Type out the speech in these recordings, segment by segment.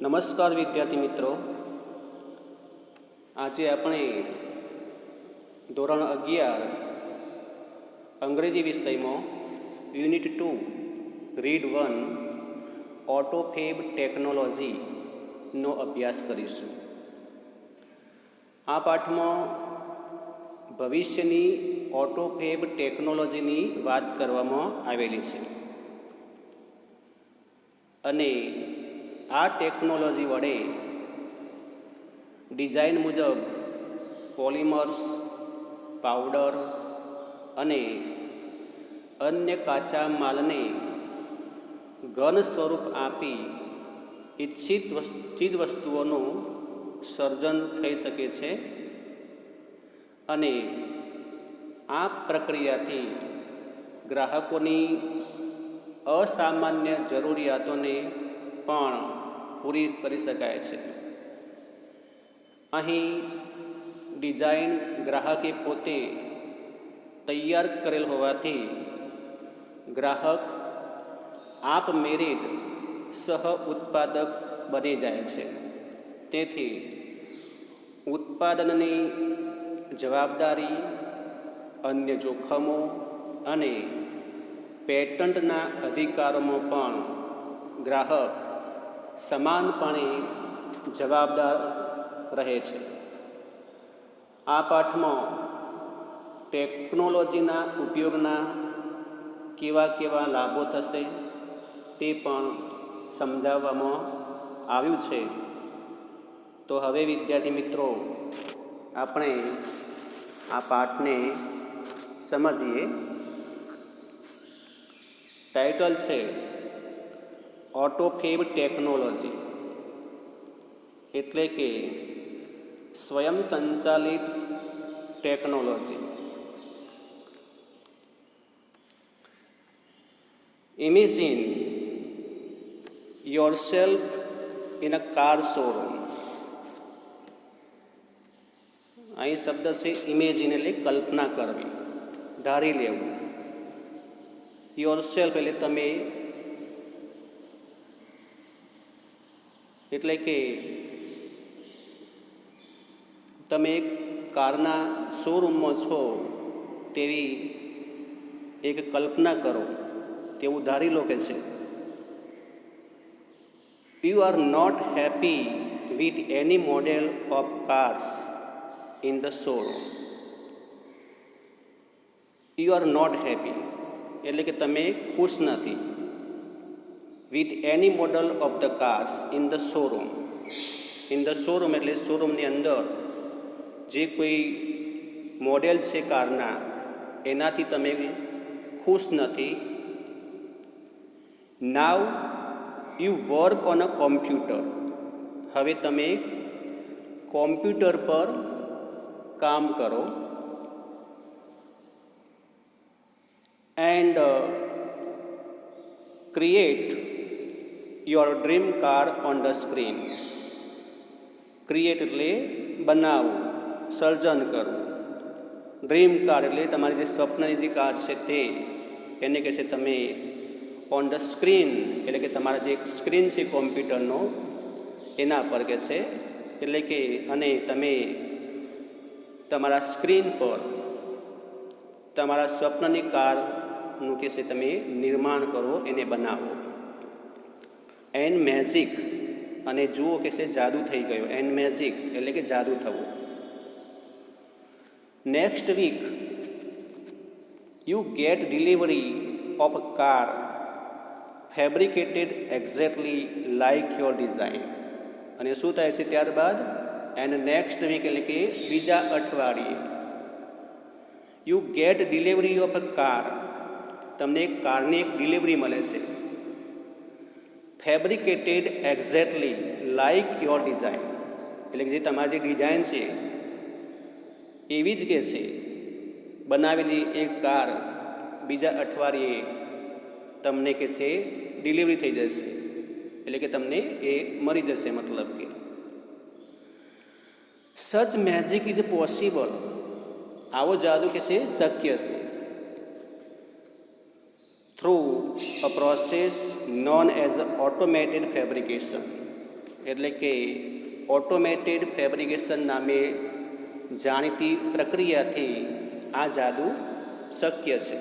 નમસ્કાર વિદ્યાર્થી મિત્રો, આજે આપણે ધોરણ 11 અંગ્રેજી વિષયમાં યુનિટ 2 રીડ 1 ઓટોફેબ ટેકનોલોજીનો અભ્યાસ કરીશું. આ પાઠમાં ભવિષ્યની ઓટોફેબ ટેકનોલોજીની વાત કરવામાં આવેલી છે અને આ ટેકનોલોજી વડે ડિઝાઇન મુજબ પોલિમર્સ, પાવડર અને અન્ય કાચા માલને ઘન સ્વરૂપ આપી ઇચ્છિત ચીજવસ્તુઓનું સર્જન થઈ શકે છે અને આ પ્રક્રિયાથી ગ્રાહકોની અસામાન્ય જરૂરિયાતોને પણ પૂરી કરી શકાય છે. અહીં ડિઝાઇન ગ્રાહકે પોતે તૈયાર કરેલ હોવાથી ગ્રાહક આપમેળે જ સહ ઉત્પાદક બની જાય છે. તેથી ઉત્પાદનની જવાબદારી, અન્ય જોખમો અને પેટન્ટના અધિકારોમાં પણ ગ્રાહક સમાનપણે જવાબદાર રહે છે. આ પાઠમાં ટેકનોલોજીના ઉપયોગના કેવા લાભો થશે તે પણ સમજાવવામાં આવ્યું છે. તો હવે વિદ્યાર્થી મિત્રો, આપણે આ પાઠને સમજીએ. ટાઇટલ છે ઓટોફેબ ટેકનોલોજી, એટલે કે સ્વયં સંચાલિત technology. Imagine yourself in a car showroom. અહીં શબ્દ છે ઇમેજિન, એટલે કલ્પના કરવી, ધારી લેવું. યોરસેલ્ફ એટલે તમે, એટલે કે તમે એક કારના શોરૂમમાં છો તેવી એક કલ્પના કરો, તેવું ધારી લો કે છે. You are not happy with any model of cars in the showroom. You are not happy એટલે કે તમે ખુશ નથી. With any model of the cars in the showroom. In the showroom એટલે શોરૂમની અંદર જે કોઈ મોડેલ છે કારના, એનાથી તમે ખુશ નથી. Now you work on a computer. હવે તમે કોમ્પ્યુટર પર કામ કરો. And create your dream car on the screen. Create એટલે બનાવવું, સર્જન કરવું. ડ્રીમ કાર એટલે તમારી જે સ્વપ્નની જે કાર છે તે, એને કહે છે તમે ઓન ધ સ્ક્રીન, એટલે કે તમારા જે સ્ક્રીન છે કોમ્પ્યુટરનો એના પર કહે છે. એટલે કે અને તમે તમારા સ્ક્રીન પર તમારા સ્વપ્નની કારનું કહે છે તમે નિર્માણ કરો, એને બનાવો. એન્ડ મેજિક, અને જુઓ કે છે જાદુ થઈ ગયો. એન્ડ મેજિક એટલે કે જાદુ થવું. Next week you get delivery of a car fabricated exactly like your design. અને શું થાય છે ત્યારબાદ? એન્ડ નેક્સ્ટ વીક એટલે કે બીજા અઠવાડિયે you get delivery of a car, તમને એક કારની એક ડિલિવરી મળે છે. Fabricated exactly like your design એટલે કે જે તમારી જે ડિઝાઇન છે એવી જ કે છે બનાવેલી એક કાર બીજા અઠવાડિયે તમને કે છે ડિલિવરી થઈ જશે, એટલે કે તમને એ મળી જશે. મતલબ કે સચ મેજિક ઇઝ પોસિબલ, આવો જાદુ કે છે શક્ય છે. through a process known as automated fabrication, એટલે કે ઓટોમેટેડ ફેબ્રિકેશન નામે જાણીતી પ્રક્રિયાથી આ જાદુ શક્ય છે.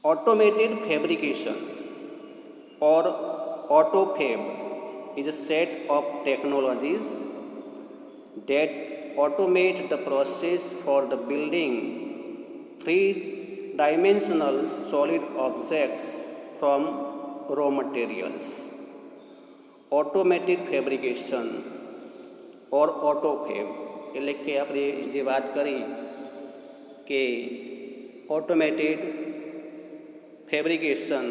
Automated fabrication or AutoFab is a set of technologies that automate the process for the building three-dimensional solid objects from raw materials. Automated fabrication or AutoFab એટલે કે આપણે જે વાત કરી કે ઓટોમેટેડ ફેબ્રિકેશન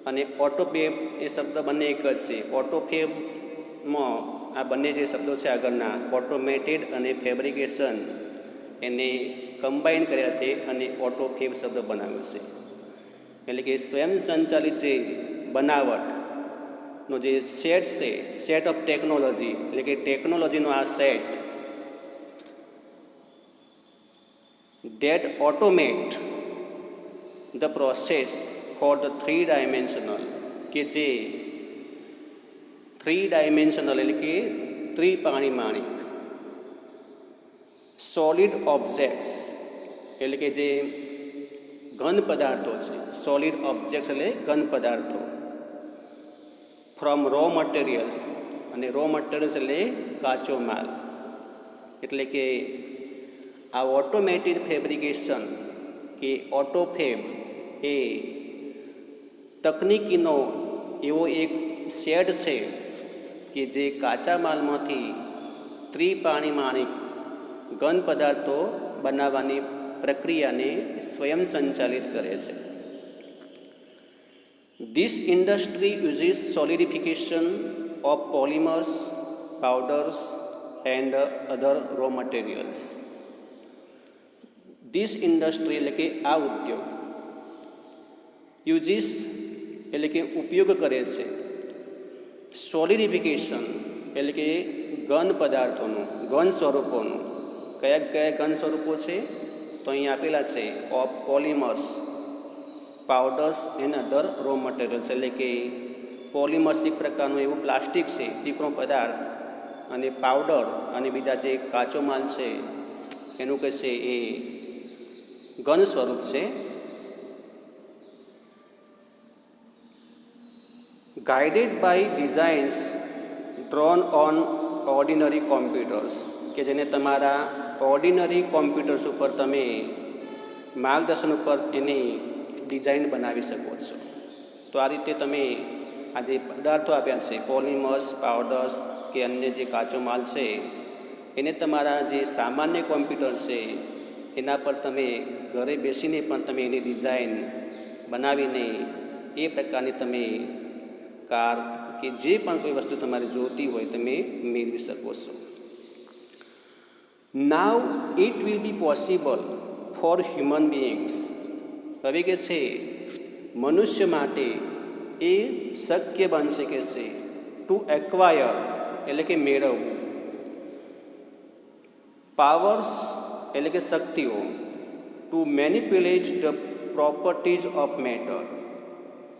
અને ઓટોફેબ એ શબ્દ બંને એક જ છે. ઓટોફેબમાં આ બંને જે શબ્દો છે આગળના ઓટોમેટેડ અને ફેબ્રિકેશન એને કમ્બાઈન કર્યા છે અને ઓટોફેબ શબ્દ બનાવ્યો છે. એટલે કે સ્વયં સંચાલિત જે બનાવટનો જે સેટ છે, સેટ ઓફ ટેકનોલોજી એટલે કે ટેકનોલોજીનો આ set that automate the process for the three dimensional કે જે થ્રી ડાયમેન્શનલ એટલે કે ત્રિપાણીમાણિક સોલિડ ઓબ્જેક્ટ્સ એટલે કે જે ઘન પદાર્થો છે. સોલિડ ઓબ્જેક્ટ્સ એટલે ઘન પદાર્થો ફ્રોમ રો મટીરિયલ્સ અને રો મટીરિયલ્સ એટલે કાચો માલ. એટલે કે આ ઓટોમેટેડ ફેબ્રિકેશન કે ઓટોફેબ એ તકનિકીનો એવો એક સેટ છે કે જે કાચા માલમાંથી ત્રિપાણીમાણિક ઘન પદાર્થો બનાવવાની પ્રક્રિયાને સ્વયં સંચાલિત કરે છે. This industry uses solidification of polymers, powders and other raw materials. This industry એટલે કે આ ઉદ્યોગ યુઝિસ એટલે કે ઉપયોગ કરે છે. સોલિડિફિકેશન એટલે કે ઘન પદાર્થોનું, ઘન સ્વરૂપોનું. કયા કયા ઘન સ્વરૂપો છે તો અહીં આપેલા છે. Of polymers, powders and other raw materials એટલે કે પોલિમર્સ એક પ્રકારનું એવું પ્લાસ્ટિક છે, ચીકણો પદાર્થ, અને પાવડર અને બીજા જે કાચો માલ છે એનું કહે છે એ ઘન સ્વરૂપ છે. Guided by designs drawn on ordinary computers કે જેને તમારા ઓર્ડિનરી કોમ્પ્યુટર્સ ઉપર તમે માર્ગદર્શન ઉપર એની ડિઝાઇન બનાવી શકો છો. તો આ રીતે તમે આ જે પદાર્થો આપ્યા છે પોલિમર્સ, પાવડર્સ કે અન્ય જે કાચો માલ છે એને તમારા જે સામાન્ય કોમ્પ્યુટર છે એના પર તમે ઘરે બેસીને પણ તમે એની ડિઝાઇન બનાવીને એ પ્રકારની તમે કાર કે જે પણ કોઈ વસ્તુ તમારે જોતી હોય તમે મેળવી શકો છો. Now it will be possible for human beings. હવે કે છે મનુષ્ય માટે એ શક્ય બનશે કે છે ટુ એક્વાયર એટલે કે મેળવવું, પાવર્સ એટલે કે શક્તિઓ, to manipulate the properties of matter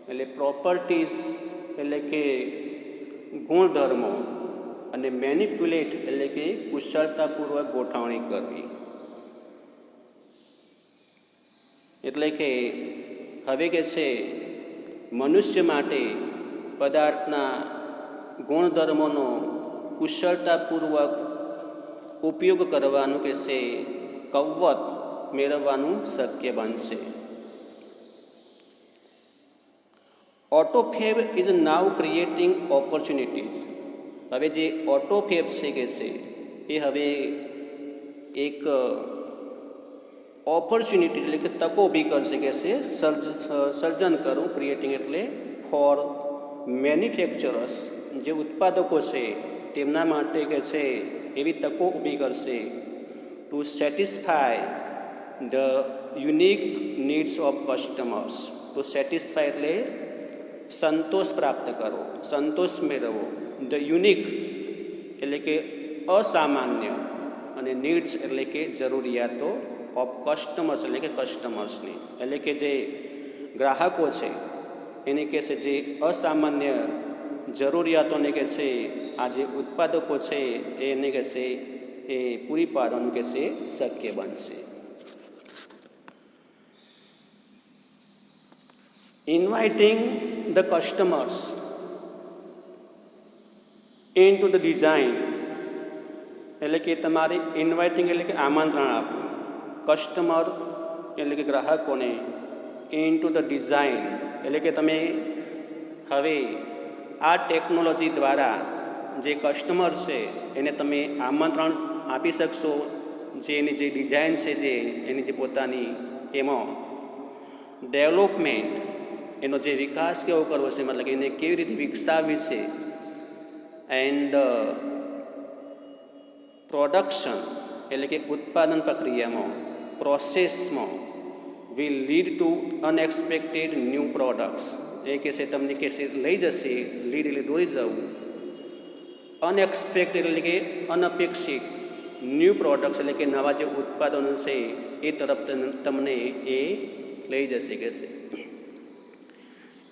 એટલે પ્રોપર્ટીઝ એટલે કે ગુણધર્મો, અને મેનિપ્યુલેટ એટલે કે કુશળતાપૂર્વક ગોઠવણી કરવી. એટલે કે હવે કે છે મનુષ્ય માટે પદાર્થના ગુણધર્મોનો કુશળતાપૂર્વક ઉપયોગ કરવાનું કે છે કવત મેળવવાનું શક્ય બનશે. ઓટોફેબ ઇઝ નાવ ક્રિએટિંગ ઓપોર્ચ્યુનિટીઝ. હવે જે ઓટોફેબ છે કે છે એ હવે એક ઓપોર્ચ્યુનિટી એટલે કે તકો ઊભી કરશે કે છે સર્જન કરું, ક્રિએટિંગ એટલે ફોર મેન્યુફેક્ચરર્સ જે ઉત્પાદકો છે તેમના માટે કે છે એવી તકો ઊભી કરશે to satisfy the unique needs of customers. To satisfy એટલે સંતોષ પ્રાપ્ત કરવો, સંતોષ મેળવવો. ધ યુનિક એટલે કે અસામાન્ય, અને નીડ્સ એટલે કે જરૂરિયાતો ઓફ કસ્ટમર્સ એટલે કે કસ્ટમર્સની એટલે કે જે ગ્રાહકો છે એને કહે છે જે અસામાન્ય જરૂરિયાતોને કહે છે આ જે ઉત્પાદકો છે એને કહે છે એ પૂરી પાડવાનું કહે છે શક્ય બનશે. Inviting the customers in to the design એટલે કે તમારે ઇન્વાઇટિંગ એટલે કે આમંત્રણ આપવું, કસ્ટમર એટલે કે ગ્રાહકોને, ઇન ટુ ધ ડિઝાઇન એટલે કે તમે હવે આ ટેકનોલોજી દ્વારા જે કસ્ટમર છે એને તમે આમંત્રણ આપી શકશો, જે એની જે ડિઝાઇન છે જે એની જે પોતાની એમાં ડેવલપમેન્ટ એનો જે વિકાસ કેવો કરવો છે, મતલબ કે એને કેવી રીતે વિકસાવવી છે, એન્ડ પ્રોડક્શન એટલે કે ઉત્પાદન પ્રક્રિયામાં પ્રોસેસમાં will lead to unexpected new products એ કહેશે તમને કહેશે લઈ જશે, લીડ એટલે દોરી જવું, અનએક્સપેક્ટેડ એટલે કે અનપેક્ષિત, ન્યૂ પ્રોડક્ટ્સ એટલે કે નવા જે ઉત્પાદનો છે એ તરફ તમને એ લઈ જશે કહેશે.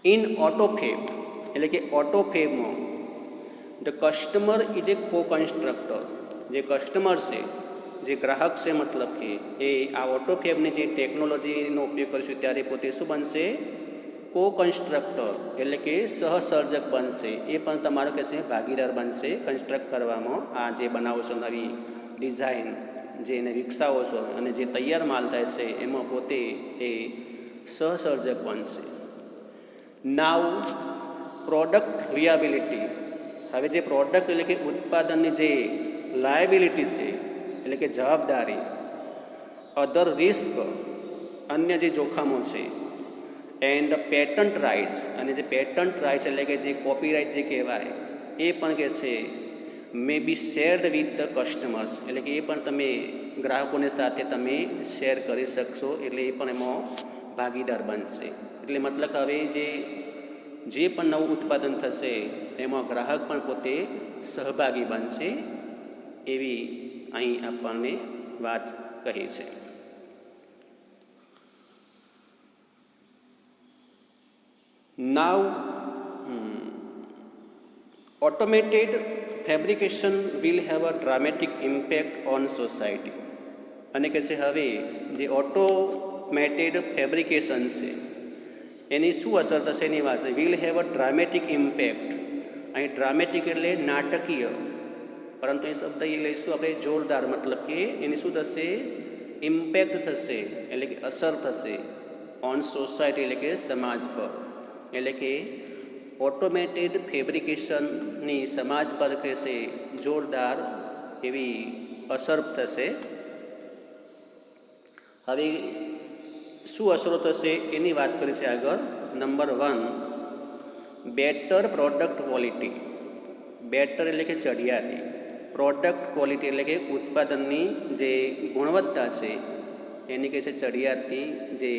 ઇન ઓટોફેબ એટલે કે ઓટોફેબમાં ધ કસ્ટમર ઇઝ એ કો કન્સ્ટ્રક્ટર, જે કસ્ટમર છે જે ગ્રાહક છે મતલબ કે એ આ ઓટોફેબની જે ટેકનોલોજીનો ઉપયોગ કરીશું ત્યારે પોતે શું બનશે, કો કન્સ્ટ્રક્ટર એટલે કે સહસર્જક બનશે, એ પણ તમારો કહેશે ભાગીદાર બનશે કન્સ્ટ્રક્ટ કરવામાં. આ જે બનાવો છો નવી ડિઝાઇન જે એને વિકસાવો છો અને જે તૈયાર માલ થાય છે એમાં પોતે એ સહસર્જક બનશે. નાવ પ્રોડક્ટ લિયાબિલિટી હવે જે પ્રોડક્ટ એટલે કે ઉત્પાદનની જે લાયબિલિટી છે એટલે કે જવાબદારી, અધર રિસ્ક અન્ય જે જોખમો છે, એન્ડ પેટન્ટ રાઇટ્સ અને જે પેટન્ટ રાઇટ્સ એટલે કે જે કોપીરાઇટ જે કહેવાય એ પણ કહે છે મે બી શેર્ડ વિથ ધ કસ્ટમર્સ એટલે કે એ પણ તમે ગ્રાહકોની સાથે તમે શેર કરી શકશો, એટલે એ પણ એમાં ભાગીદાર બનશે. એટલે મતલબ હવે જે પણ નવું ઉત્પાદન થશે એમાં ગ્રાહક પણ પોતે સહભાગી બનશે, એવી અહીં આપણને વાત કહી છે. Now automated fabrication will have a dramatic impact on society અને કહે છે હવે જે ઓટોમેટેડ ફેબ્રિકેશન છે એની શું અસર થશે એની વાત છે. Will have a dramatic impact, અહીં ડ્રામેટિક એટલે નાટકીય, પરંતુ એ શબ્દ એ લઈશું આપણે જોરદાર, મતલબ કે એની શું થશે, ઇમ્પેક્ટ થશે એટલે કે અસર થશે, ઓન સોસાયટી એટલે કે સમાજ પર, એટલે કે ઓટોમેટેડ ફેબ્રિકેશનની સમાજ પર કહેશે જોરદાર એવી અસર થશે. હવે શું અસરો થશે એની વાત કરી છે આગળ. Number 1 better product quality, better એટલે કે ચડિયાતી, પ્રોડક્ટ ક્વોલિટી એટલે કે ઉત્પાદનની જે ગુણવત્તા છે એની કહે છે ચડિયાતી જે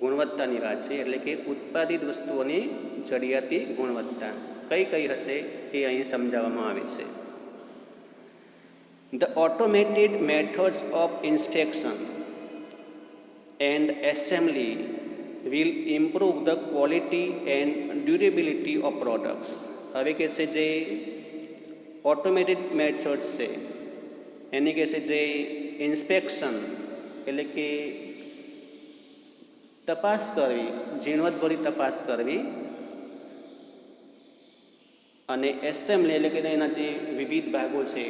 ગુણવત્તાની વાત છે, એટલે કે ઉત્પાદિત વસ્તુઓની ચડિયાતી ગુણવત્તા કઈ કઈ હશે એ અહીં સમજાવવામાં આવે છે. The automated methods of inspection and assembly will improve the quality and durability of products. હવે કહે છે જે ઓટોમેટેડ મેથડ્સ છે એની કહે છે જે ઇન્સ્પેક્શન એટલે કે તપાસ કરવી, ઝીણવટભરી તપાસ કરવી, અને એસેમ્બલી એટલે કે એના જે વિવિધ ભાગો છે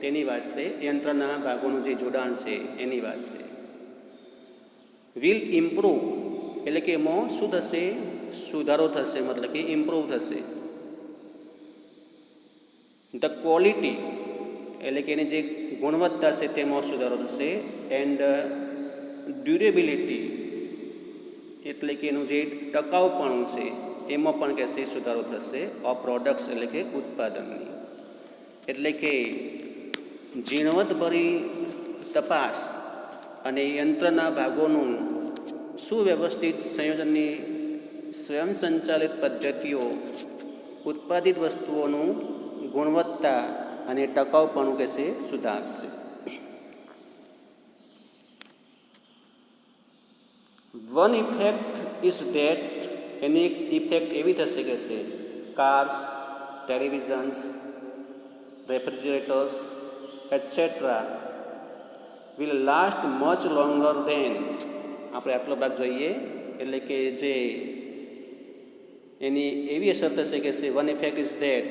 તેની વાત છે, યંત્રના ભાગોનું જે જોડાણ છે એની વાત છે. વિલ ઇમ્પ્રૂવ એટલે કે એમાં શું થશે, સુધારો થશે, મતલબ કે ઇમ્પ્રૂવ થશે. ધ ક્વોલિટી એટલે કે એની જે ગુણવત્તા છે તેમાં સુધારો થશે. એન્ડ ડ્યુરેબિલિટી એટલે કે એનું જે ટકાઉપણું છે એમાં પણ કહેશે સુધારો થશે. ઓફ પ્રોડક્ટ્સ એટલે કે ઉત્પાદનની, એટલે કે ઝીણવટભરી તપાસ અને યંત્રના ભાગોનું સુવ્યવસ્થિત સંયોજનની સ્વયંસંચાલિત પદ્ધતિઓ ઉત્પાદિત વસ્તુઓનું ગુણવત્તા અને ટકાઉપણું કહેશે સુધારશે. One effect is that એની ઇફેક્ટ એવી થશે કે છે cars, televisions, refrigerators etcetera will last much longer than, આપણે આટલો ભાગ જોઈએ, એટલે કે જે એની એવી અસર થશે કે છે વન ઇફેક્ટ ઇઝ ધેટ,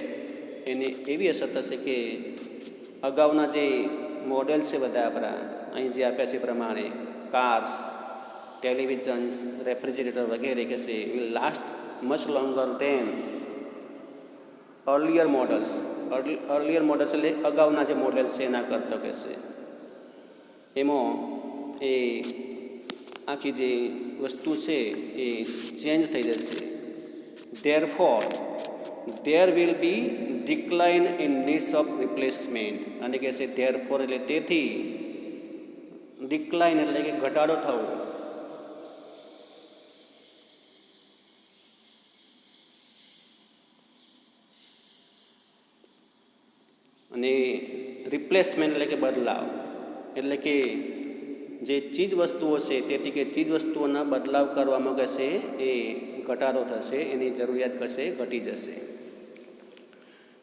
એની એવી અસર થશે કે અગાઉના જે મોડેલ છે બધા આપણા અહીં જે આપ્યા છે પ્રમાણે કાર્સ, ટેલિવિઝન્સ, રેફ્રિજરેટર વગેરે કે છે will last much longer than earlier models. Earlier models એટલે અગાઉના જે મોડેલ્સ છે એના કરતાં કે છે એમાં એ આખી જે વસ્તુ છે એ ચેન્જ થઈ જશે. Therefore, there will be decline in needs of replacement. અને કહે છે therefore એટલે તેથી, ડિક્લાઇન એટલે કે ઘટાડો થવો, અને રિપ્લેસમેન્ટ એટલે કે બદલાવ, એટલે કે જે ચીજ વસ્તુઓ છે તેથી કે ચીજ વસ્તુઓના બદલાવ કરવામાં કહેશે એ ઘટાડો થશે, એની જરૂરિયાત કશે ઘટી જશે.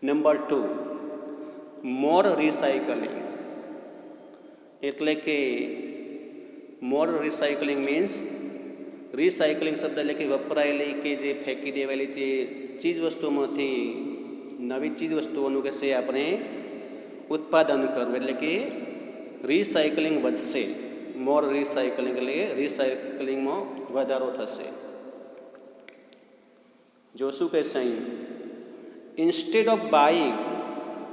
નંબર 2, મોર રિસાયકલિંગ. એટલે કે મોર રિસાયકલિંગ મીન્સ, રિસાયકલિંગ શબ્દ એટલે કે વપરાયેલી કે જે ફેંકી દેવાયેલી જે ચીજ વસ્તુઓમાંથી નવી ચીજ વસ્તુઓનું કહેશે આપણે ઉત્પાદન કરવું, એટલે કે રિસાયકલિંગ વધશે. મોર રિસાયકલિંગ એટલે કે રિસાયકલિંગમાં વધારો થશે. જો શું કહેશે અહીં, instead of buying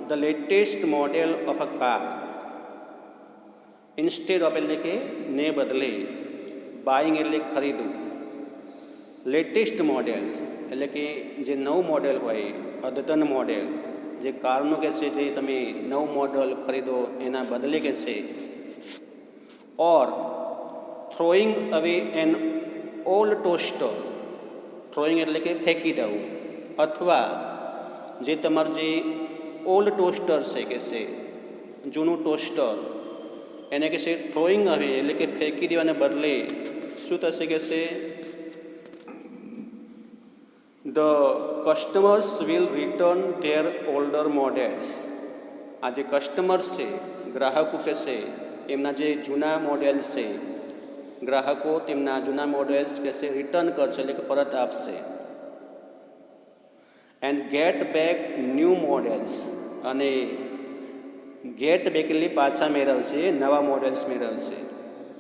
the latest model of a car, instead of એટલે કે ને બદલે, બાઇંગ એટલે ખરીદવું, લેટેસ્ટ મોડેલ્સ એટલે કે જે નવું મોડેલ હોય, અદ્યતન મોડેલ, જે કારનું કે છે જે તમે નવું મોડેલ ખરીદો એના બદલે કે છે, ઓર થ્રોઈંગ અવે એન ઓલ્ડ ટોસ્ટર, થ્રોઈંગ એટલે કે ફેંકી દેવું, અથવા જે તમારું જે ઓલ્ડ ટોસ્ટર છે કે છે જૂનું ટોસ્ટર, એને કે છે થ્રોઈંગ અવે એટલે કે ફેંકી દેવાને બદલે શું થશે કે છે, the customers will return there older models. આ જે કસ્ટમર્સ છે, ગ્રાહકો કે છે એમના જે જૂના મોડેલ્સ છે, ગ્રાહકો તેમના જૂના મોડેલ્સ કે છે રિટર્ન કરશે એટલે કે પરત આપશે. And get back new models, અને ગેટ બેક એટલે પાછા મેળવશે, નવા મોડેલ્સ મેળવશે.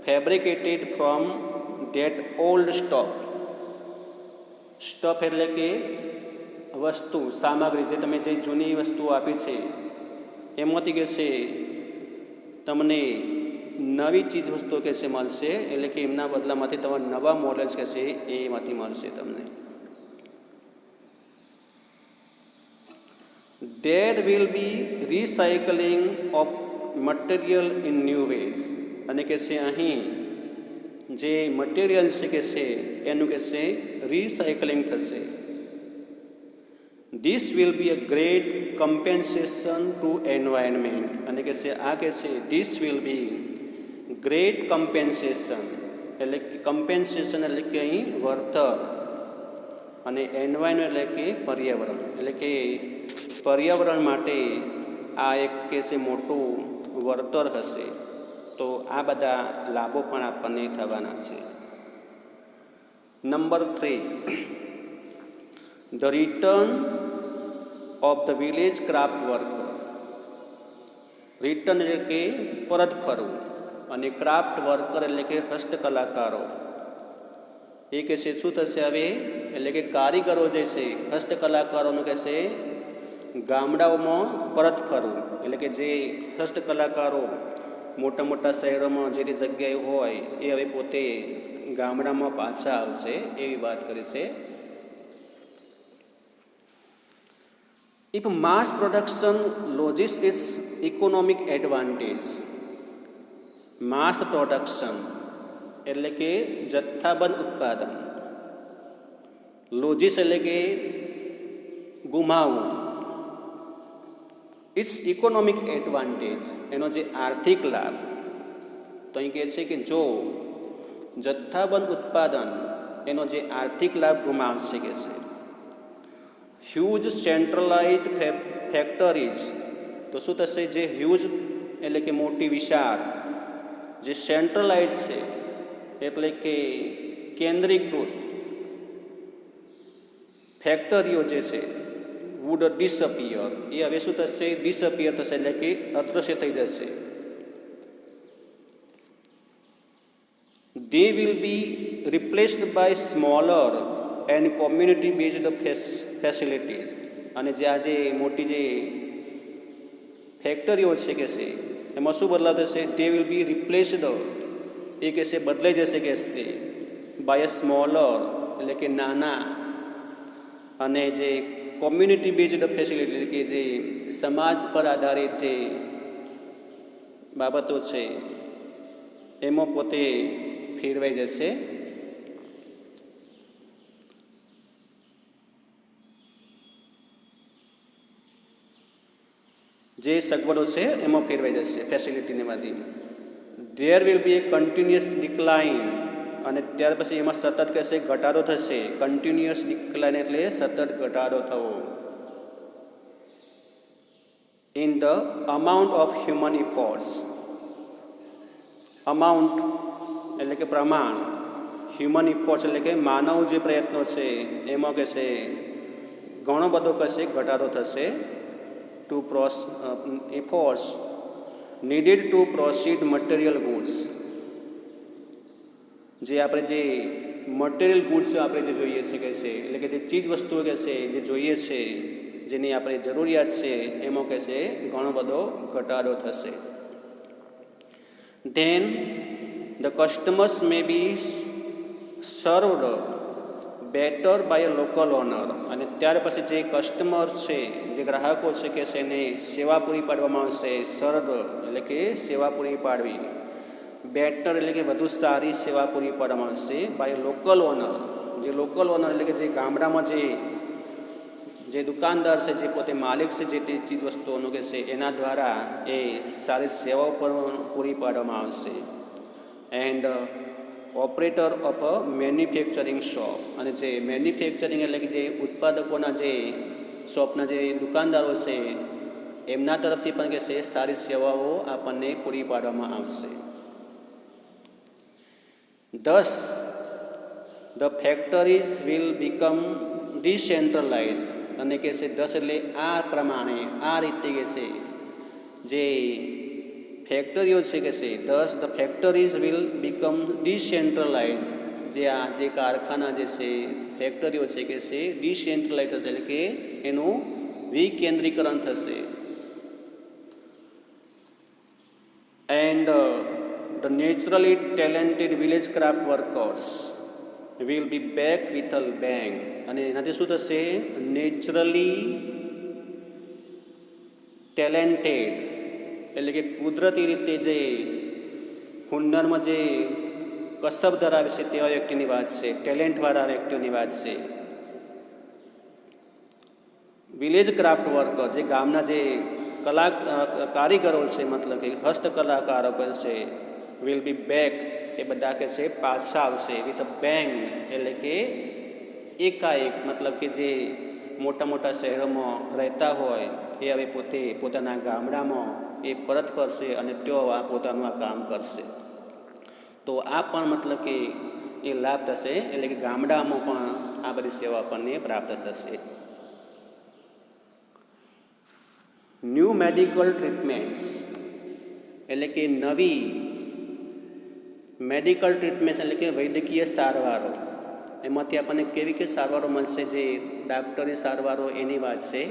Fabricated from that old stuff, stuff એટલે કે વસ્તુ, સામગ્રી, જે તમે જે જૂની વસ્તુઓ આપી છે એમાંથી કે છે તમને નવી ચીજ વસ્તુઓ કે છે મળશે, એટલે કે એમના બદલામાંથી તમારા નવા મોડેલ્સ કે છે એમાંથી મળશે તમને. There will be recycling of material in new ways. અને કે છે અહીં જે મટીરિયલ્સ છે કે છે એનું કે છે રિસાયકલિંગ થશે. This will be a great compensation to environment. અને કે છે આ કે છે this will be great compensation, એટલે કે કમ્પેન્સેશન એટલે કે અહીં વળતર, અને એન્વાયરમેન્ટ એટલે કે પર્યાવરણ, એટલે કે પર્યાવરણ માટે આ એક કે છે મોટું વળતર હશે. તો આ બધા લાભો પણ આપણને થવાના છે. Number 3, the return of the village craft worker. Return એટલે કે પરત ફરવું, અને ક્રાફ્ટ વર્કર એટલે કે હસ્તકલાકારો, એ કે છે શું થશે હવે, એટલે કે કારીગરો જે છે હસ્તકલાકારોનું કે છે ગામડાઓમાં પરત ફરવું, એટલે કે જે હસ્તકલાકારો મોટા મોટા શહેરોમાં જે જગ્યાએ હોય એ હવે પોતે ગામડામાં પાછા આવશે, એવી વાત કરી છે. If mass production loses its economic advantage, mass production એટલે કે જથ્થાબંધ ઉત્પાદન, લોજીસ એટલે કે ગુમાવવું, ઇટ્સ ઇકોનોમિક એડવાન્ટેજ એનો જે આર્થિક લાભ, તો અહીં કહે છે કે જો જથ્થાબંધ ઉત્પાદન એનો જે આર્થિક લાભ ગુમાવશે કે છે. હ્યુજ સેન્ટ્રલાઇઝડ ફેક્ટરીઝ, તો શું થશે? જે હ્યુજ એટલે કે મોટી વિશાળ, જે સેન્ટ્રલાઇઝ છે એટલે કે કેન્દ્રીકૃત ફેક્ટરીઓ જે છે વુડ ડિસઅપિયર, એ હવે શું થશે? ડિસઅપિયર થશે એટલે કે અદૃશ્ય થઈ જશે. They will be replaced by smaller and community based facilities. અને જે આ જે મોટી જે ફેક્ટરીઓ છે કે છે એમાં શું બદલાવ થશે? They will be replaced, એ કે છે બદલાઈ જશે કે છે, by a smaller એટલે કે નાના, અને જે કોમ્યુનિટી બેઝડ ફેસિલિટી એટલે કે જે સમાજ પર આધારિત જે બાબતો છે એમાં પોતે ફેરવાઈ જશે. જે સગવડો છે એમાં ફેરવાઈ જશે ફેસિલિટીને બધી. There will be A continuous decline, અને ત્યાર પછી એમાં સતત કહેશે ઘટાડો થશે. કન્ટિન્યુઅસ ડિક્લાઇન એટલે સતત ઘટાડો થવો. In the amount of human efforts, amount એટલે કે પ્રમાણ, હ્યુમન ઇફોર્ટ્સ એટલે કે માનવ જે પ્રયત્નો છે એમાં કહેશે ઘણો બધો કહેશે ઘટાડો થશે. To efforts needed to proceed material goods, જે આપણે જે મટીરિયલ ગુડ્સ આપણે જે જોઈએ છે કે છે એટલે કે જે ચીજ વસ્તુઓ કે છે જે જોઈએ છે, જેની આપણે જરૂરિયાત છે એમાં કહેશે ઘણો બધો ઘટાડો થશે. Then the customers may be served better by a local owner, અને ત્યાર પછી જે કસ્ટમર છે, જે ગ્રાહકો છે કે છે એને સેવા પૂરી પાડવામાં આવશે. સર્વ એટલે કે સેવા પૂરી પાડવી, બેટર એટલે કે વધુ સારી સેવા પૂરી પાડવામાં આવશે. બાય લોકલ ઓનર, જે લોકલ ઓનર એટલે કે જે ગામડામાં જે દુકાનદાર છે, જે પોતે માલિક છે જે તે ચીજ વસ્તુઓનો કે છે એના દ્વારા એ સારી સેવાઓ પણ પૂરી પાડવામાં આવશે. And operator of a manufacturing shop, અને જે મેન્યુફેક્ચરિંગ એટલે કે જે ઉત્પાદકોના જે શોપના જે દુકાનદારો છે એમના તરફથી પણ કે છે સારી સેવાઓ આપણને પૂરી પાડવામાં આવશે. Thus, the factories will become decentralized, અને કે છે દસ એટલે આ પ્રમાણે, આ રીતે કે છે જે ફેક્ટરીઓ છે કે છે, thus the factories will become decentralized, જે આ જે કારખાના જે છે ફેક્ટરીઓ છે કે છે ડિસેન્ટ્રલાઇઝ થશે એટલે કે એનું વિકેન્દ્રીકરણ થશે. And the naturally talented village craft workers will be back with a bang, અને એનાથી શું થશે? નેચરલી ટેલેન્ટેડ એટલે કે કુદરતી રીતે જે હુનરમાં જે કસબ ધરાવે છે તેવા વ્યક્તિની વાત છે, ટેલેન્ટવાળા વ્યક્તિઓની વાત છે. વિલેજ ક્રાફ્ટ વર્કર, જે ગામના જે કારીગરો છે, મતલબ કે હસ્તકલાકારો છે, વિલ બી બેક એ બધા કે છે પાછા આવશે. વિથ અ બેંગ એટલે કે એકાએક, મતલબ કે જે મોટા મોટા શહેરોમાં રહેતા હોય એ હવે પોતે પોતાના ગામડામાં એ પરત ફરશે અને તેઓ આ પોતાનું આ કામ કરશે. તો આ પણ મતલબ કે એ લાભ થશે, એટલે કે ગામડામાં પણ આ બધી સેવા આપણને પ્રાપ્ત થશે. ન્યૂ મેડિકલ ટ્રીટમેન્ટ્સ એટલે કે નવી મેડિકલ ટ્રીટમેન્ટ એટલે કે વૈદ્યકીય સારવારો, એમાંથી આપણને કેવી કે સારવારો મળશે? જે ડાક્ટરી સારવારો એની વાત છે.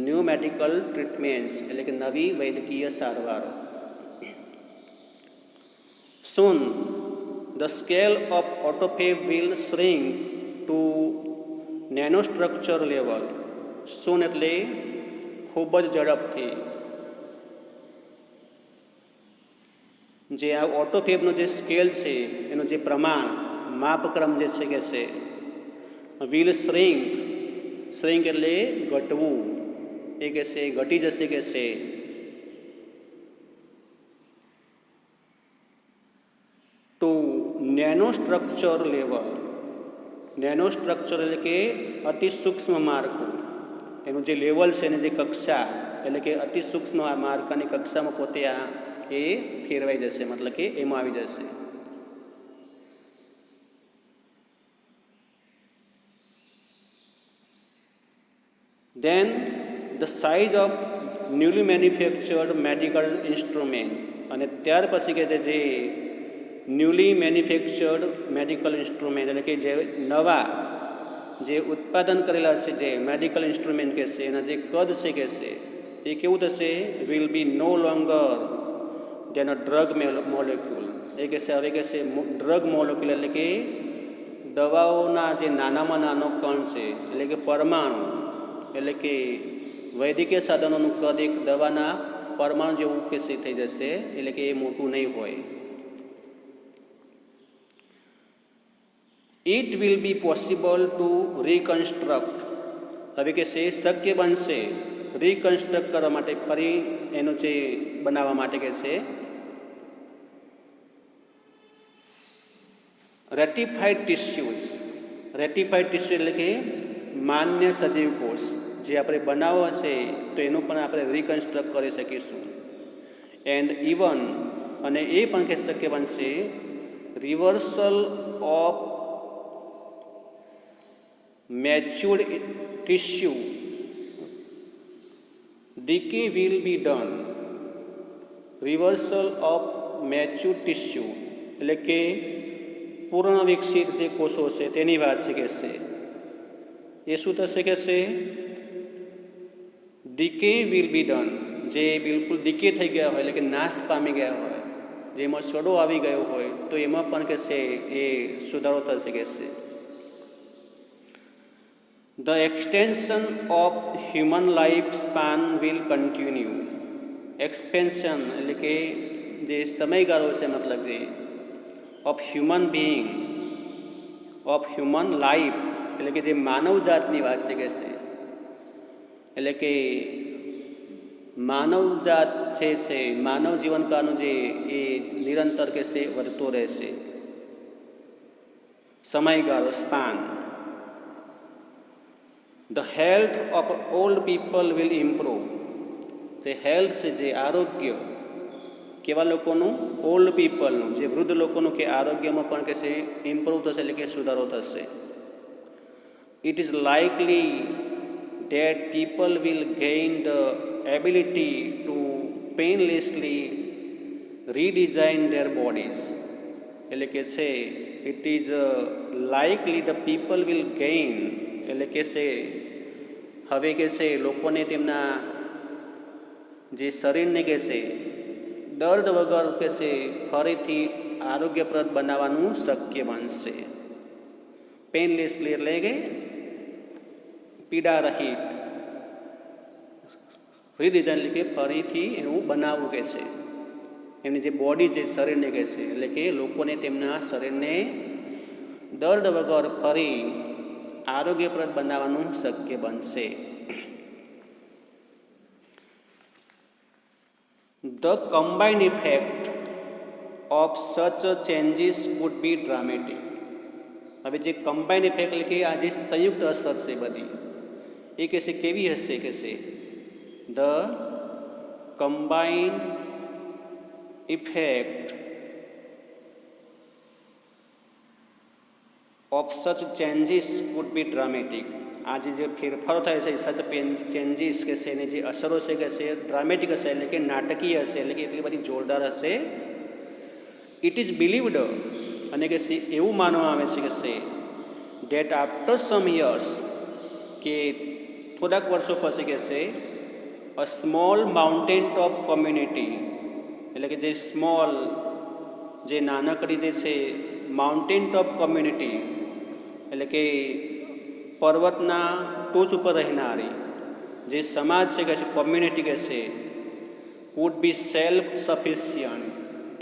ન્યૂ મેડિકલ ટ્રીટમેન્ટ્સ એટલે કે નવી વૈદ્યકીય સારવારો. Soon the scale of autophagy will shrink to nanostructure level. Soon એટલે ખૂબ જ ઝડપથી. જે આ ઓટોફેગનો જે સ્કેલ છે એનું જે પ્રમાણ, માપક્રમ જે છે કે છે વિલ શ્રિંક એટલે ઘટવું, એ કે છે ઘટી જશે કે છે. To nano structure level. Nano structure એટલે કે અતિ સૂક્ષ્મ માળખું, એનું જે લેવલ છે એની જે કક્ષા એટલે કે અતિ સૂક્ષ્મ માળખાની કક્ષામાં પોતે એ ફેરવાઈ જશે, મતલબ કે એમાં આવી જશે. Then the size of newly manufactured medical instrument, અને ત્યાર પછી કે જે ન્યૂલી મેન્યુફેક્ચર્ડ મેડિકલ ઇન્સ્ટ્રુમેન્ટ એટલે કે જે નવા જે ઉત્પાદન કરેલા છે જે મેડિકલ ઇન્સ્ટ્રુમેન્ટ કહેશે એના જે કદ છે કહેશે એ કેવું થશે? Will be no longer than a drug molecule. એ કહેશે હવે કહેશે ડ્રગ મોલેક્યુલ એટલે કે દવાઓના જે નાનામાં નાનો કણ છે એટલે કે પરમાણુ, એટલે કે વૈદ્યકીય સાધનોનું કદ એક દવાના પરમાણુ જેવું કેસે થઈ જશે, એટલે કે એ મોટું નહીં હોય. It will be possible to reconstruct. હવે કે છે શક્ય બનશે રિકન્સ્ટ્રક્ટ કરવા માટે, ફરી એનું જે બનાવવા માટે કે છે રેટિફાઈડ ટિશ્યુઝ. રેટિફાઈડ ટિશ્યુ એટલે કે માન્ય સજીવ કોષ જે આપણે બનાવવો હશે તો એનું પણ આપણે રિકન્સ્ટ્રક્ટ કરી શકીશું. એન્ડ ઇવન અને એ પણ કે શક્ય બનશે reversal of matured tissue decay will be done. Reversal of matured tissue એટલે કે પૂર્ણ વિકસિત જે કોષો છે તેની વાત છે કહેશે. એ શું થશે કહેશે? Decay will be done. જે બિલકુલ ડીકે થઈ ગયા હોય એટલે કે નાશ પામી ગયા હોય, જેમાં સડો આવી ગયો હોય તો એમાં પણ કહેશે એ સુધારો થશે કહેશે. The extension of human life span will continue. Expansion એટલે કે જે સમયગાળો છે મતલબ કે of human being, of human life એટલે કે જે માનવ જાતની વાત છે કહેશે. એટલે કે માનવ જાત છે માનવ જીવનકાળનું જે એ નિરંતર કહેશે વધતો રહેશે સમયગાળો, span. The health of old people will improve. જે હેલ્થ છે જે આરોગ્ય કેવા લોકોનું? ઓલ્ડ પીપલનું, જે વૃદ્ધ લોકોનું કે આરોગ્યમાં પણ કહેશે ઇમ્પ્રૂવ થશે એટલે કે સુધારો થશે. It is likely that people will gain the ability to painlessly redesign their bodies. એટલે કે છે it is likely the people will gain એટલે કે છે હવે કે છે લોકોને તેમના જે શરીરને કે છે દર્દ વગર કે છે ફરીથી આરોગ્યપ્રદ બનાવવાનું શક્ય બનશે. પેનલેસલી એટલે કે પીડા રહિત, રીડિઝાઇન એટલે કે ફરીથી એનું બનાવવું કે છે. એમની જે બોડી છે શરીરને કહે છે એટલે કે લોકોને તેમના શરીરને દર્દ વગર ફરી આરોગ્યપ્રદ બનાવવાનું શક્ય બનશે. ધ કમ્બાઇન્ડ ઇફેક્ટ ઓફ સચ ચેન્જીસ કુડ બી ડ્રામેટિક. હવે જે કમ્બાઇન્ડ ઇફેક્ટ એટલે કે આ જે સંયુક્ત અસર છે બધી એ કહેશે કેવી હશે કહેશે ધ કમ્બાઇન્ડ ઇફેક્ટ ઓફ સચ ચેન્જીસ કુડ બી ડ્રામેટિક. આ જે ફેરફારો થાય છે સચ ચેન્જીસ કે છે એની જે અસરો છે કે છે ડ્રામેટિક હશે એટલે કે નાટકીય હશે એટલે કે એટલી બધી જોરદાર હશે. ઇટ ઇઝ બિલીવડ અને કે એવું માનવામાં આવે છે કે છે ડેટ આફ્ટર સમ યર્સ કે થોડાક વર્ષો પછી કે છે a small mountain top community એટલે કે જે સ્મોલ જે નાનકડી જે છે માઉન્ટેન ટોપ કોમ્યુનિટી એટલે કે પર્વતના ટોચ ઉપર રહેનારી જે સમાજ છે કે છે કોમ્યુનિટી કે છે કુડ બી સેલ્ફ સફિશિયન્ટ.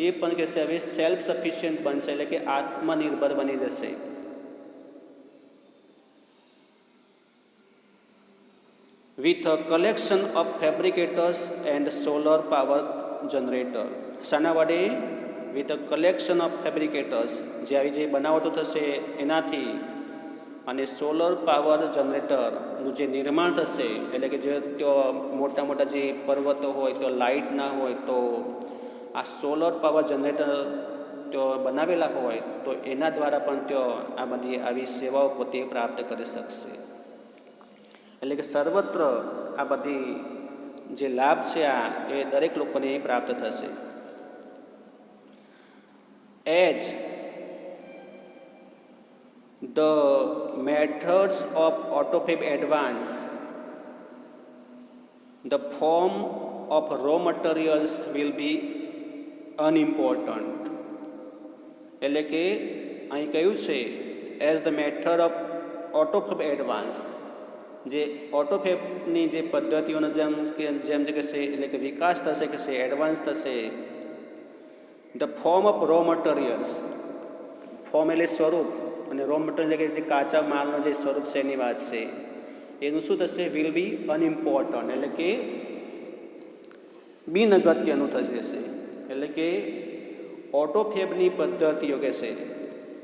એ પણ કહેશે હવે સેલ્ફ સફિશિયન્ટ બનશે એટલે કે આત્મનિર્ભર બની જશે. With a collection of fabricators and solar power generator. શાના વડે? With a collection of fabricators, જે આવી જે બનાવટો થશે એનાથી, અને સોલર પાવર જનરેટરનું જે નિર્માણ થશે, એટલે કે જે ત્યાં મોટા મોટા જે પર્વતો હોય તો લાઇટ ના હોય તો આ સોલર પાવર જનરેટર ત્યાં બનાવેલા હોય તો એના દ્વારા પણ ત્યાં આ બધી આવી સેવાઓ પોતે પ્રાપ્ત કરી શકશે. એટલે કે સર્વત્ર આ બધી જે લાભ છે આ એ દરેક લોકોને પ્રાપ્ત થશે. એજ the methods of AutoFab advance, the form of raw materials will be unimportant. એટલે કે અહીં કહ્યું છે as the method of AutoFab advance, જે ઓટોફેબની જે પદ્ધતિઓનો જેમ જે કહેશે એટલે કે વિકાસ થશે, કહેશે એડવાન્સ થશે. The form of raw materials, form એટલે સ્વરૂપ, અને રો મટીરિયલ એટલે કે જે કાચા માલનો જે સ્વરૂપ છે એની વાત છે, એનું શું થશે? વિલ બી અનઇમ્પોર્ટન્ટ, એટલે કે બિન અગત્યનું થઈ જશે. એટલે કે ઓટોફેબની પદ્ધતિઓ કહેશે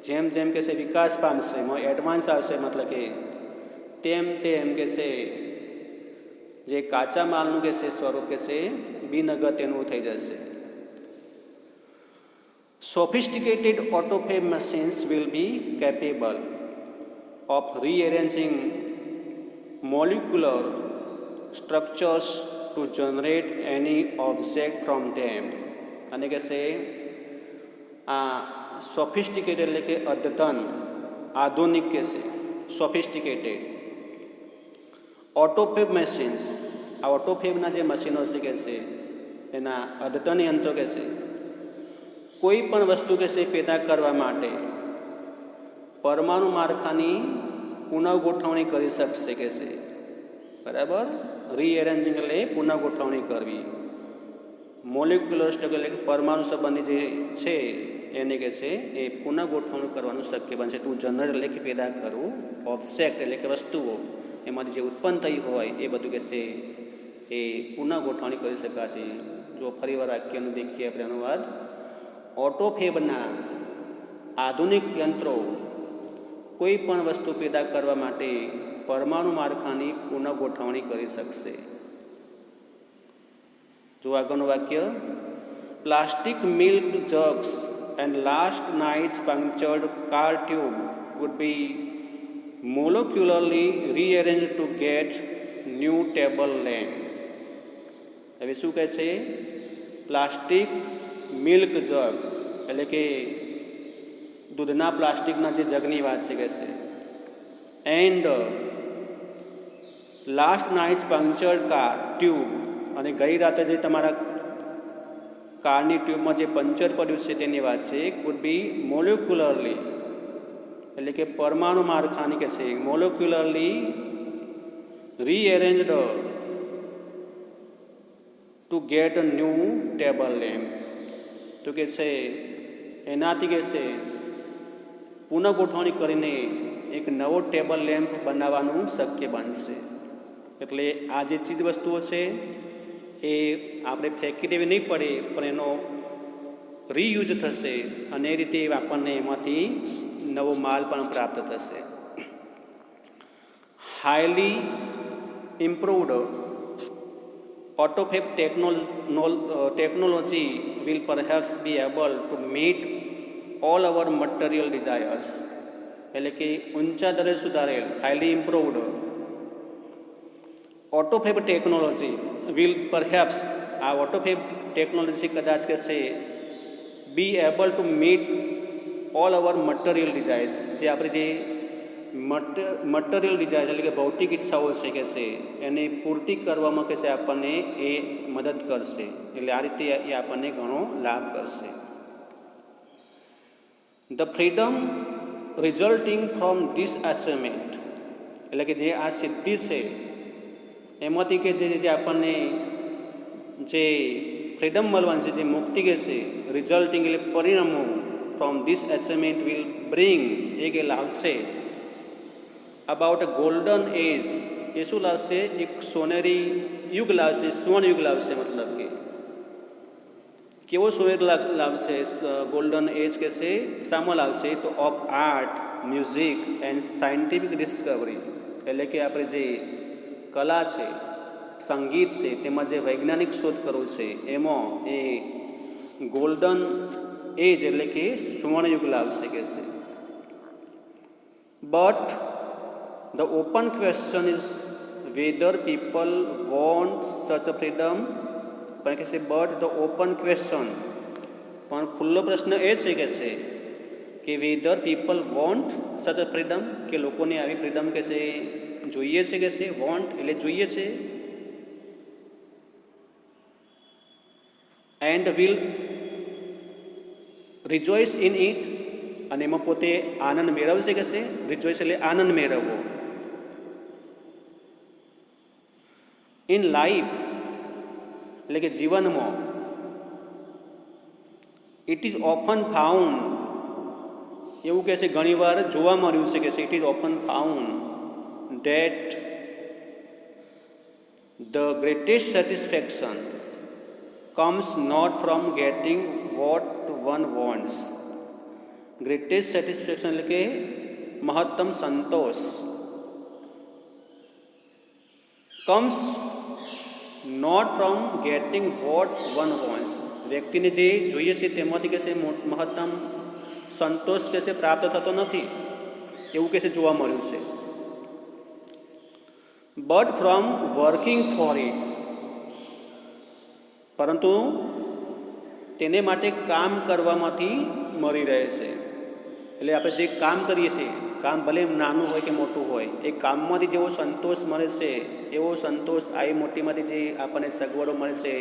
જેમ જેમ કહેશે વિકાસ પામશે, એડવાન્સ આવશે, મતલબ કે તેમ તેમ કહેશે જે કાચા માલનું કહેશે સ્વરૂપ કહેશે બિન અગત્યનું થઈ જશે. Sophisticated AutoFab machines will be capable of rearranging molecular structures to generate any object from them. અને કહેશે આ સોફિસ્ટિકેટેડ એટલે કે અદ્યતન, આધુનિક કહેશે સોફિસ્ટિકેટેડ ઓટોફેબ મશીન્સ, આ ઓટોફેબના જે મશીનો છે કહેશે એના અદ્યતન યંત્રો કહેશે કોઈ પણ વસ્તુ કહેશે પેદા કરવા માટે પરમાણુ માળખાની પુનઃગોઠવણી કરી શકશે કહેશે. બરાબર, રીએરેન્જિંગ એટલે પુનઃગોઠવણી કરવી. મોલિક્યુલર સ્ટ્રક્ચર એટલે કે પરમાણુ સંબંધી જે છે એને કહેશે એ પુનઃગોઠવણી કરવાનું શક્ય બનશે. ટુ જનરેટ એટલે કે પેદા કરવું, ઓબ્જેક્ટ એટલે કે વસ્તુઓ એમાંથી જે ઉત્પન્ન થઈ હોય એ બધું કહેશે એ પુનઃગોઠવણી કરી શકાશે. જો ફરીવાર વાક્યનું દેખીએ આપણે અનુવાદ, ઓટોફેબના આધુનિક યંત્રો કોઈ પણ વસ્તુ પેદા કરવા માટે પરમાણુ માળખાની પુનઃગોઠવણી કરી શકશે. જો આગળનું વાક્ય, plastic milk jugs and last night's punctured car tube could be molecularly rearranged to get new table lamp. હવે શું કહે છે? પ્લાસ્ટિક મિલ્ક જગ એટલે કે દૂધના પ્લાસ્ટિકના જે જગની વાત છે કહેશે. And last night's punctured car tube, અને ગઈ રાતે જે તમારા કારની ટ્યુબમાં જે પંચર પડ્યું છે તેની વાત છે. કુડ બી મોલિક્યુલરલી એટલે કે પરમાણુ માળખાની કહેશે molecularly rearranged to get a new table lamp, તો કહેશે એનાથી કહેશે પુનઃગોઠવણી કરીને એક નવો ટેબલ લેમ્પ બનાવવાનું શક્ય બનશે. એટલે આ જે ચીજ વસ્તુઓ છે એ આપણે ફેંકી દેવી નહીં પડે, પણ એનો રીયુઝ થશે અને એ રીતે આપણને એમાંથી નવો માલ પણ પ્રાપ્ત થશે. Highly improved AutoFab technology will perhaps be able to meet all our material desires. એટલે કે ઊંચા દરે સુધારેલ highly improved AutoFab technology will perhaps, આ AutoFab ટેકનોલોજી કદાચ કહેશે be able to meet all our material desires, જે આપણે જે મટીરિયલ ડિઝાયર્સ એટલે કે ભૌતિક ઈચ્છાઓ છે કહેશે એને પૂર્તિ કરવામાં કહેશે આપણને એ મદદ કરશે. એટલે આ રીતે એ આપણને ઘણો લાભ કરશે. The freedom resulting from this achievement, એટલે કે જે આ સિદ્ધિ છે એમાંથી કે જે આપણને જે ફ્રીડમ મળવાની છે, જે મુક્તિ કહેશે, રિઝલ્ટિંગ એટલે પરિણામો, from this achievement will bring એ કે લાવશે અબાઉટ અ ગોલ્ડન એજ, એ શું લાવશે? એક સોનેરી યુગ લાવશે, સુવર્ણ યુગ લાવશે. મતલબ કે કેવો સુમેળ લાવશે? ગોલ્ડન એજ કહેશે શામાં લાવશે? તો of art, music and scientific Discovery, એટલે કે આપણે જે કલા છે, સંગીત છે, તેમાં જે વૈજ્ઞાનિક શોધ કરવું છે એમાં એ ગોલ્ડન એજ એટલે કે સુવર્ણયુગ લાવશે કહેશે. But the open question is whether people want such a freedom. પણ કહેશે બટ ધ ઓપન ક્વેશ્ચન, પણ ખુલ્લો પ્રશ્ન એ છે કહેશે કે weather people want such a freedom, કે લોકોને આવી ફ્રીડમ કહેશે જોઈએ છે કહેશે. વોન્ટ એટલે જોઈએ છે. એન્ડ વિલ રિજોઇસ ઇન ઇટ, અને એમાં પોતે આનંદ મેળવશે કહેશે. રિજોઇસ એટલે આનંદ મેળવવો. ઇન લાઈફ એટલે કે જીવનમાં. ઇટ ઇઝ ઓફન ફાઉન્ડ, એવું કહેશે ઘણીવાર જોવા મળ્યું છે કે it is often found date the greatest satisfaction comes not from getting what one wants. Greatest satisfaction એટલે કે મહત્તમ સંતોષ comes not from getting what one wants. વ્યક્તિને જે જોઈએ છે તેમાંથી કહેશે મહત્તમ સંતોષ કહેશે પ્રાપ્ત થતો નથી, એવું કહેશે જોવા મળ્યું છે. But from working four it, પરંતુ તેને માટે કામ કરવામાંથી મળી રહે છે. એટલે આપણે જે કામ કરીએ છીએ, કામ ભલે નાનું હોય કે મોટું હોય, એ કામમાંથી જેવો સંતોષ મળે છે એવો સંતોષ આ મોટીમાંથી જે આપણને સગવડો મળે છે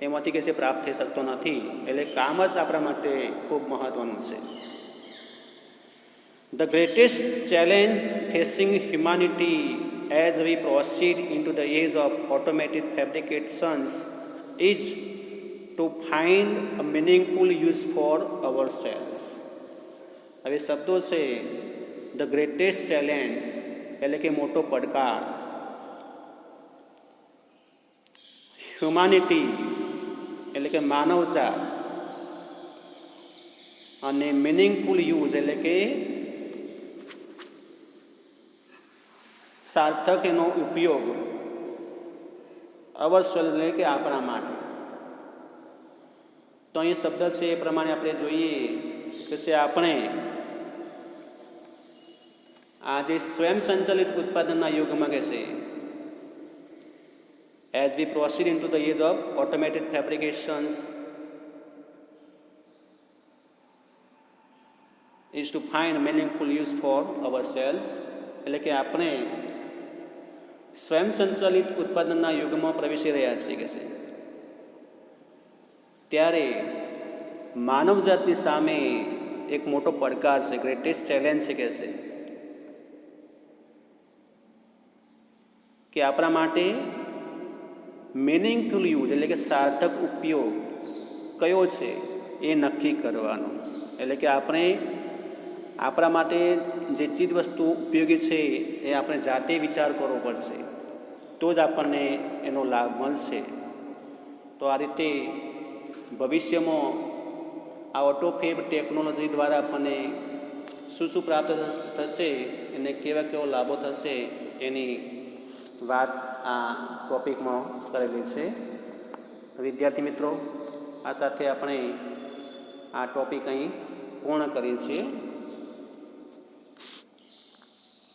એમાંથી કે છે પ્રાપ્ત થઈ શકતો નથી. એટલે કામ જ આપણા માટે ખૂબ મહત્ત્વનું છે. The greatest challenge facing humanity as we proceed into the age of automated fabrications is to find a meaningful use for ourselves. હવે શબ્દો છે ધ ગ્રેટેસ્ટ ચેલેન્જ એટલે કે મોટો પડકાર, હ્યુમાનિટી એટલે કે માનવજાત, અને મિનિંગફુલ યુઝ એટલે કે સાર્થક એનો ઉપયોગ, અવશ્ય એટલે કે આપણા માટે. તો અહીં શબ્દ છે એ પ્રમાણે આપણે જોઈએ કે છે આપણે આ જે સ્વયં સંચાલિત ઉત્પાદનના યુગમાં કહેશે as we proceed into the age of automated fabrications is to find meaningful use for our selves, એટલે કે આપણે સ્વયં સંચાલિત ઉત્પાદનના યુગમાં પ્રવેશી રહ્યા છીએ કે છે ત્યારે માનવજાતની સામે એક મોટો પડકાર છે, ગ્રેટેસ્ટ ચેલેન્જ છે કે આપણા માટે મિનિંગફુલ યુઝ એટલે કે સાર્થક ઉપયોગ કયો છે એ નક્કી કરવાનો. એટલે કે આપણે આપણા માટે જે ચીજ વસ્તુ ઉપયોગી છે એ આપણે જાતે વિચાર કરવો પડશે, તો જ આપણને એનો લાભ મળશે. તો આ રીતે ભવિષ્યમાં આ ઓટોફેબ ટેકનોલોજી દ્વારા આપણને શું પ્રાપ્ત થશે અને કેવા લાભો થશે એની વાત આ ટૉપિકમાં કરેલી છે. વિદ્યાર્થી મિત્રો, આ સાથે આપણે આ ટૉપિક અહીં પૂર્ણ કરીએ છીએ.